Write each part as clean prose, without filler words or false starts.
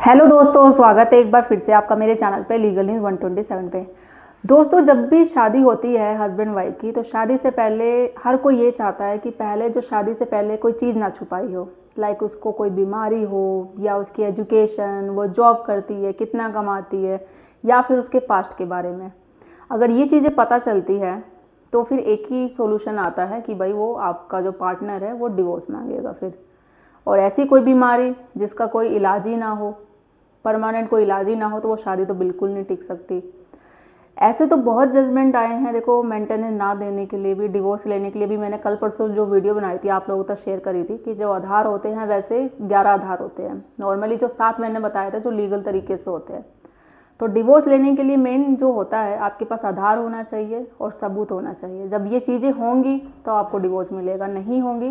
Hello दोस्तों, स्वागत है एक बार फिर से आपका मेरे चैनल पे लीगल न्यूज़ 127 पे। दोस्तों, जब भी शादी होती है हस्बैंड वाइफ की, तो शादी से पहले हर कोई ये चाहता है कि पहले जो शादी से पहले कोई चीज़ ना छुपाई हो। लाइक उसको कोई बीमारी हो या उसकी एजुकेशन, वो जॉब करती है, कितना कमाती है, या फिर उसके पास्ट के बारे में। अगर ये चीज़ें पता चलती है तो फिर एक ही सोल्यूशन आता है कि भाई वो आपका जो पार्टनर है वो डिवोर्स मांगेगा फिर। और ऐसी कोई बीमारी जिसका कोई इलाज ही ना हो, परमानेंट कोई इलाज ही ना हो, तो वो शादी तो बिल्कुल नहीं टिक सकती। ऐसे तो बहुत जजमेंट आए हैं, देखो मेंटेनेंस ना देने के लिए भी, डिवोर्स लेने के लिए भी। मैंने कल परसों जो वीडियो बनाई थी आप लोगों तक शेयर करी थी कि जो आधार होते हैं वैसे 11 आधार होते हैं। नॉर्मली जो 7 मैंने बताया था जो लीगल तरीके से होते हैं। तो डिवोर्स लेने के लिए मेन जो होता है, आपके पास आधार होना चाहिए और सबूत होना चाहिए। जब ये चीज़ें होंगी तो आपको डिवोर्स मिलेगा, नहीं होंगी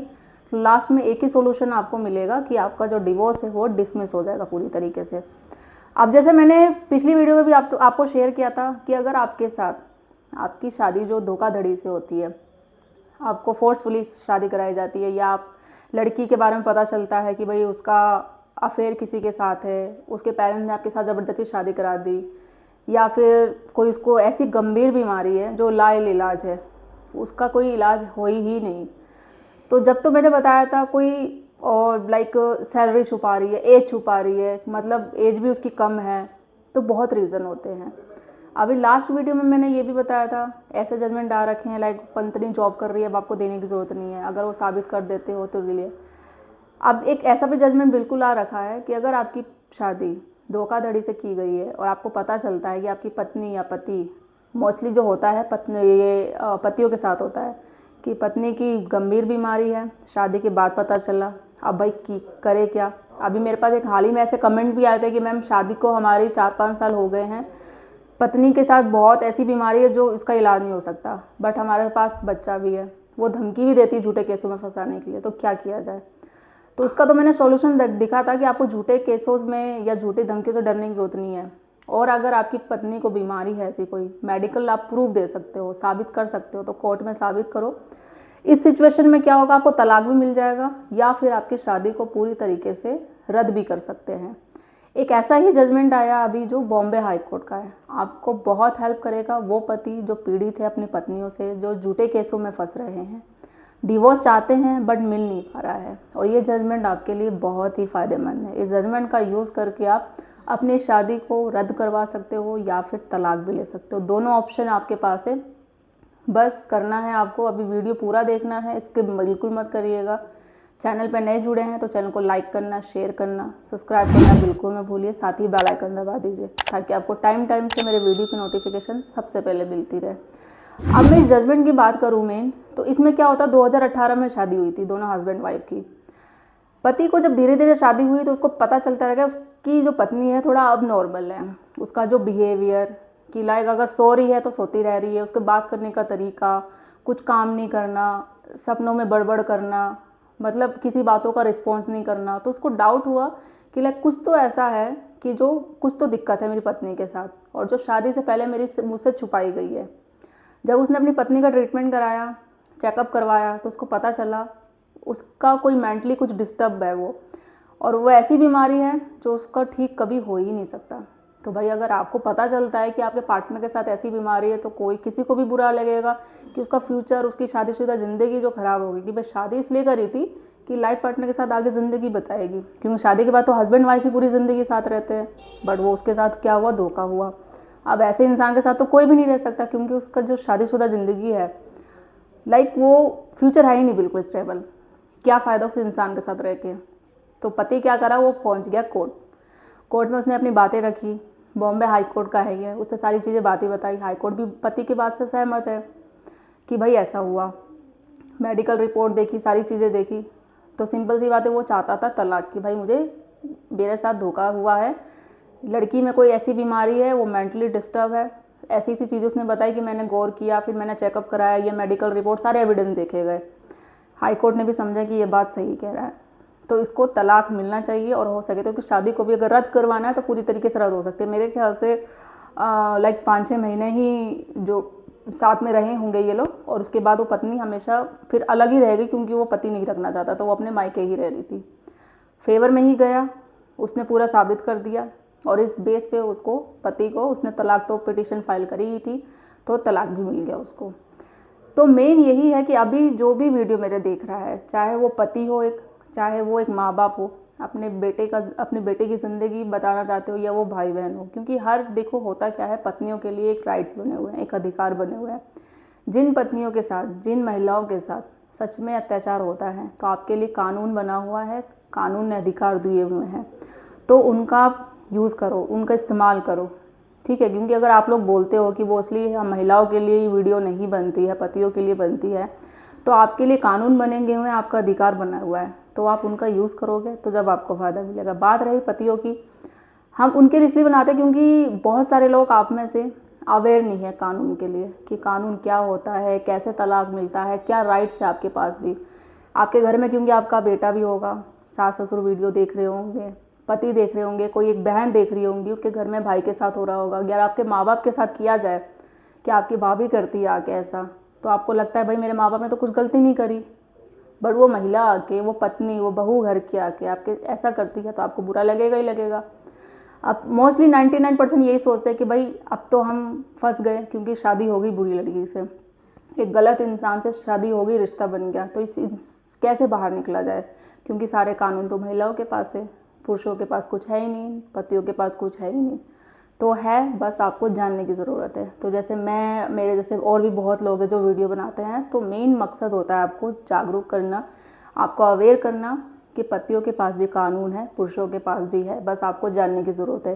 तो लास्ट में एक ही सोल्यूशन आपको मिलेगा कि आपका जो डिवोर्स है वो डिसमिस हो जाएगा पूरी तरीके से। अब जैसे मैंने पिछली वीडियो में भी आपको शेयर किया था कि अगर आपके साथ आपकी शादी जो धोखाधड़ी से होती है, आपको फोर्सफुली शादी कराई जाती है, या आप लड़की के बारे में पता चलता है कि भाई उसका अफेयर किसी के साथ है, उसके पेरेंट्स ने आपके साथ ज़बरदस्ती शादी करा दी, या फिर कोई उसको ऐसी गंभीर बीमारी है जो लाइलाज है, उसका कोई इलाज हो ही नहीं। तो जब तो मैंने बताया था कोई और लाइक सैलरी छुपा रही है, एज छुपा रही है, मतलब एज भी उसकी कम है, तो बहुत रीज़न होते हैं। अभी लास्ट वीडियो में मैंने ये भी बताया था, ऐसे जजमेंट आ रखे हैं लाइक पत्नी जॉब कर रही है, अब आपको देने की ज़रूरत नहीं है, अगर वो साबित कर देते हो तो लिए। अब एक ऐसा भी जजमेंट बिल्कुल आ रखा है कि अगर आपकी शादी धोखाधड़ी से की गई है और आपको पता चलता है कि आपकी पत्नी या पति, मोस्टली जो होता है पत्नी ये पतियों के साथ होता है कि पत्नी की गंभीर बीमारी है, शादी के बाद पता चला, अब भाई की करे क्या। अभी मेरे पास एक हाल ही में ऐसे कमेंट भी आए थे कि मैम शादी को हमारी 4-5 साल हो गए हैं, पत्नी के साथ बहुत ऐसी बीमारी है जो इसका इलाज नहीं हो सकता, बट हमारे पास बच्चा भी है। वो धमकी भी देती है झूठे केसों में फंसाने के लिए, तो क्या किया जाए। तो उसका तो मैंने सॉल्यूशन दिखा था कि आपको झूठे केसों में या झूठी धमकियों से डरने की जरूरत नहीं है। और अगर आपकी पत्नी को बीमारी है ऐसी कोई, मेडिकल आप प्रूफ दे सकते हो, साबित कर सकते हो, तो कोर्ट में साबित करो। इस सिचुएशन में क्या होगा, आपको तलाक भी मिल जाएगा या फिर आपकी शादी को पूरी तरीके से रद्द भी कर सकते हैं। एक ऐसा ही जजमेंट आया अभी जो बॉम्बे हाई कोर्ट का है, आपको बहुत हेल्प करेगा। वो पति जो पीड़ित है अपनी पत्नियों से, जो झूठे केसों में फंस रहे हैं, डिवोर्स चाहते हैं बट मिल नहीं पा रहा है, और ये जजमेंट आपके लिए बहुत ही फ़ायदेमंद है। इस जजमेंट का यूज़ करके आप अपनी शादी को रद्द करवा सकते हो या फिर तलाक भी ले सकते हो। दोनों ऑप्शन आपके पास है, बस करना है आपको। अभी वीडियो पूरा देखना है, स्किप बिल्कुल मत करिएगा। चैनल पर नए जुड़े हैं तो चैनल को लाइक करना, शेयर करना, सब्सक्राइब करना बिल्कुल मत भूलिए, साथ ही बेल आइकन दबा दीजिए ताकि आपको टाइम टाइम से मेरे वीडियो की नोटिफिकेशन सबसे पहले मिलती रहे। अब मैं इस जजमेंट की बात करूँ मेन, तो इसमें क्या होता है, 2018 में शादी हुई थी दोनों हस्बैंड वाइफ की। पति को जब धीरे धीरे शादी हुई तो उसको पता चलता रहेगा उसकी जो पत्नी है थोड़ा अब नॉर्मल है, उसका जो बिहेवियर कि लाइक अगर सो रही है तो सोती रह रही है, उसके बात करने का तरीका, कुछ काम नहीं करना, सपनों में बड़बड़ करना, मतलब किसी बातों का रिस्पॉन्स नहीं करना। तो उसको डाउट हुआ कि लाइक कुछ तो ऐसा है कि जो कुछ तो दिक्कत है मेरी पत्नी के साथ, और जो शादी से पहले मेरी मुझसे छुपाई गई है। जब उसने अपनी पत्नी का ट्रीटमेंट कराया, चेकअप करवाया, तो उसको पता चला उसका कोई मेंटली कुछ डिस्टर्ब है वो, और वो ऐसी बीमारी है जो उसका ठीक कभी हो ही नहीं सकता। तो भाई अगर आपको पता चलता है कि आपके पार्टनर के साथ ऐसी बीमारी है तो कोई किसी को भी बुरा लगेगा कि उसका फ्यूचर, उसकी शादीशुदा ज़िंदगी जो ख़राब होगी। कि भाई शादी इसलिए करी थी कि लाइफ पार्टनर के साथ आगे ज़िंदगी बताएगी, क्योंकि शादी के बाद तो हस्बैंड वाइफ ही पूरी ज़िंदगी साथ रहते हैं, बट वो उसके साथ क्या हुआ, धोखा हुआ। अब ऐसे इंसान के साथ तो कोई भी नहीं रह सकता, क्योंकि उसका जो शादीशुदा ज़िंदगी है लाइक वो फ्यूचर है ही नहीं बिल्कुल स्टेबल, क्या फ़ायदा उस इंसान के साथ रह के। तो पति क्या करा, वो पहुंच गया कोर्ट में उसने अपनी बातें रखी। बॉम्बे हाई कोर्ट का है ये, उससे सारी चीज़ें बातें बताई। हाई कोर्ट भी पति की बात से सहमत है कि भाई ऐसा हुआ, मेडिकल रिपोर्ट देखी, सारी चीज़ें देखी। तो सिंपल सी बात है, वो चाहता था तलाक की, भाई मुझे मेरे साथ धोखा हुआ है, लड़की में कोई ऐसी बीमारी है, वो मेंटली डिस्टर्ब है, ऐसी ऐसी चीज़ें उसने बताई कि मैंने गौर किया, फिर मैंने चेकअप कराया, ये मेडिकल रिपोर्ट सारे एविडेंस देखे गए। हाई कोर्ट ने भी समझा कि ये बात सही कह रहा है, तो इसको तलाक मिलना चाहिए, और हो सके तो कि शादी को भी अगर रद्द करवाना है तो पूरी तरीके से रद्द हो सकती है। मेरे ख्याल से लाइक 5-6 महीने ही जो साथ में रहे होंगे ये लोग, और उसके बाद वो पत्नी हमेशा फिर अलग ही रहेगी, क्योंकि वो पति नहीं रखना चाहता, तो वो अपने मायके ही रह रही थी। फेवर में ही गया, उसने पूरा साबित कर दिया और इस बेस पे उसको, पति को, उसने तलाक तो पिटीशन फाइल करी ही थी तो तलाक भी मिल गया उसको। तो मेन यही है कि अभी जो भी वीडियो मेरे देख रहा है, चाहे वो पति हो एक, चाहे वो एक माँ बाप हो, अपने बेटे की ज़िंदगी बताना चाहते हो या वो भाई बहन हो, क्योंकि हर देखो होता क्या है, पत्नियों के लिए एक राइट्स बने हुए हैं, एक अधिकार बने हुए हैं। जिन पत्नियों के साथ, जिन महिलाओं के साथ सच में अत्याचार होता है तो आपके लिए कानून बना हुआ है, कानून ने अधिकार दिए हुए हैं, तो उनका यूज़ करो, उनका इस्तेमाल करो, ठीक है। क्योंकि अगर आप लोग बोलते हो कि मोस्टली महिलाओं के लिए वीडियो नहीं बनती है, पतियों के लिए बनती है, तो आपके लिए कानून बने हुए हैं, आपका अधिकार बना हुआ है, तो आप उनका यूज़ करोगे तो जब आपको फ़ायदा मिलेगा। बात रही पतियों की, हम उनके लिए इसलिए बनाते हैं क्योंकि बहुत सारे लोग आप में से अवेयर नहीं है कानून के लिए कि कानून क्या होता है, कैसे तलाक मिलता है, क्या राइट्स है आपके पास भी, आपके घर में, क्योंकि आपका बेटा भी होगा, सास ससुर वीडियो देख रहे होंगे, पति देख रहे होंगे, कोई एक बहन देख रही होंगी, उसके घर में भाई के साथ हो रहा होगा, या आपके माँ बाप के साथ किया जाए कि आपकी भाभी करती है आके ऐसा, तो आपको लगता है भाई मेरे माँ बाप ने तो कुछ गलती नहीं करी, बट वो महिला आके, वो पत्नी, वो बहू घर की आके आपके ऐसा करती है तो आपको बुरा लगेगा ही लगेगा। अब मोस्टली 99% यही सोचते हैं कि भाई अब तो हम फंस गए, क्योंकि शादी हो गई बुरी लड़की से, एक गलत इंसान से शादी हो गई, रिश्ता बन गया, तो इस कैसे बाहर निकला जाए, क्योंकि सारे कानून तो महिलाओं के पास है, पुरुषों के पास कुछ है ही नहीं, पतियों के पास कुछ है ही नहीं। तो है, बस आपको जानने की ज़रूरत है। तो जैसे मैं, मेरे जैसे और भी बहुत लोग हैं जो वीडियो बनाते हैं, तो मेन मकसद होता है आपको जागरूक करना, आपको अवेयर करना कि पतियों के पास भी कानून है, पुरुषों के पास भी है, बस आपको जानने की ज़रूरत है।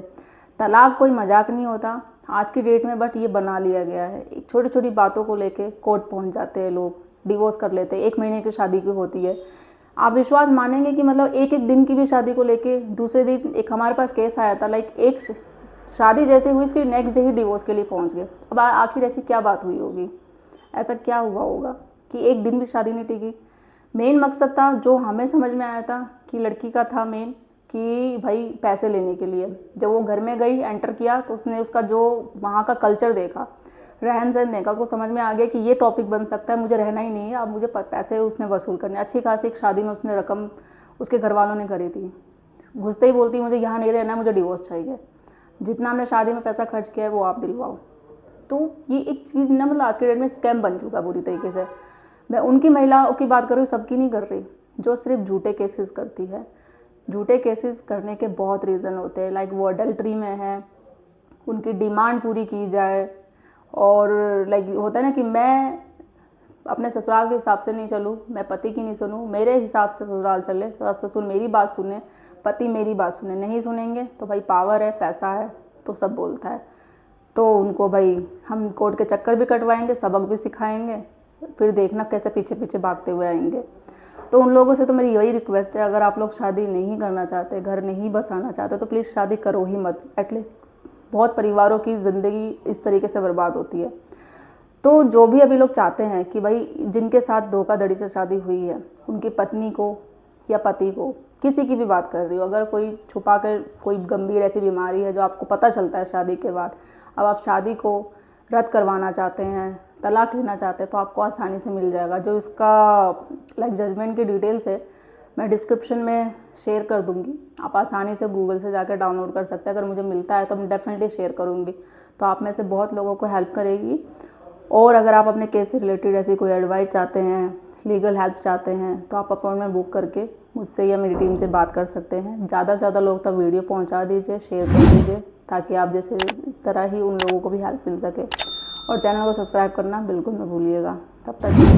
तलाक कोई मजाक नहीं होता आज की डेट में, बट ये बना लिया गया है। एक छोटी छोटी बातों को लेके कोर्ट पहुंच जाते हैं लोग, डिवोर्स कर लेते हैं, 1 महीने की शादी की होती है। आप विश्वास मानेंगे कि मतलब एक दिन की भी शादी को लेके दूसरे दिन एक हमारे पास केस आया था, लाइक एक शादी जैसे हुई, इसकी नेक्स्ट डे ही डिवोर्स के लिए पहुंच गए। अब आखिर ऐसी क्या बात हुई होगी, ऐसा क्या हुआ होगा कि एक दिन भी शादी नहीं टिकी। मेन मकसद था जो हमें समझ में आया था कि लड़की का था मेन कि भाई पैसे लेने के लिए, जब वो घर में गई, एंटर किया, तो उसने उसका जो वहाँ का कल्चर देखा, रहन सहन देखा, उसको समझ में आ गया कि ये टॉपिक बन सकता है, मुझे रहना ही नहीं है, अब मुझे पैसे उसने वसूल करने। अच्छी खासी एक शादी में उसने रकम उसके घर वालों ने करी थी, घुसते ही बोलती मुझे यहाँ नहीं रहना, मुझे डिवोर्स चाहिए, जितना हमने शादी में पैसा खर्च किया है वो आप दिलवाओ। तो ये एक चीज़ ना, मतलब आज के डेट में स्कैम बन चुका बुरी तरीके से। मैं उनकी महिलाओं की बात कर रही हूँ, सबकी नहीं कर रही, जो सिर्फ झूठे केसेस करती है। झूठे केसेस करने के बहुत रीज़न होते हैं, लाइक वो अडल्ट्री में है, उनकी डिमांड पूरी की जाए, और लाइक होता है ना कि मैं अपने ससुराल के हिसाब से नहीं चलूँ, मैं पति की नहीं सुनूँ, मेरे हिसाब से ससुराल चले, ससुर मेरी बात सुने, पति मेरी बात सुने। नहीं सुनेंगे तो भाई पावर है, पैसा है, तो सब बोलता है, तो उनको भाई हम कोर्ट के चक्कर भी कटवाएंगे, सबक भी सिखाएंगे, फिर देखना कैसे पीछे पीछे भागते हुए आएंगे। तो उन लोगों से तो मेरी यही रिक्वेस्ट है, अगर आप लोग शादी नहीं करना चाहते, घर नहीं बसाना चाहते, तो प्लीज़ शादी करो ही मत। एटलीस्ट बहुत परिवारों की ज़िंदगी इस तरीके से बर्बाद होती है। तो जो भी अभी लोग चाहते हैं कि भाई जिनके साथ धोखाधड़ी से शादी हुई है, उनकी पत्नी को या पति को, किसी की भी बात कर रही हो, अगर कोई छुपा कर कोई गंभीर ऐसी बीमारी है जो आपको पता चलता है शादी के बाद, अब आप शादी को रद्द करवाना चाहते हैं, तलाक लेना चाहते हैं, तो आपको आसानी से मिल जाएगा। जो इसका लाइक जजमेंट की डिटेल्स है मैं डिस्क्रिप्शन में शेयर कर दूंगी, आप आसानी से गूगल से जाकर डाउनलोड कर सकते हैं। अगर मुझे मिलता है तो मैं डेफिनेटली शेयर करूंगी, तो आप में से बहुत लोगों को हेल्प करेगी। और अगर आप अपने केस से रिलेटेड ऐसी कोई एडवाइस चाहते हैं, लीगल हेल्प चाहते हैं, तो आप अपॉइंटमेंट बुक करके मुझसे या मेरी टीम से बात कर सकते हैं। ज़्यादा से ज़्यादा लोग तक वीडियो पहुंचा दीजिए, शेयर कर दीजिए, ताकि आप जैसे तरह ही उन लोगों को भी हेल्प मिल सके। और चैनल को सब्सक्राइब करना बिल्कुल न भूलिएगा। तब तक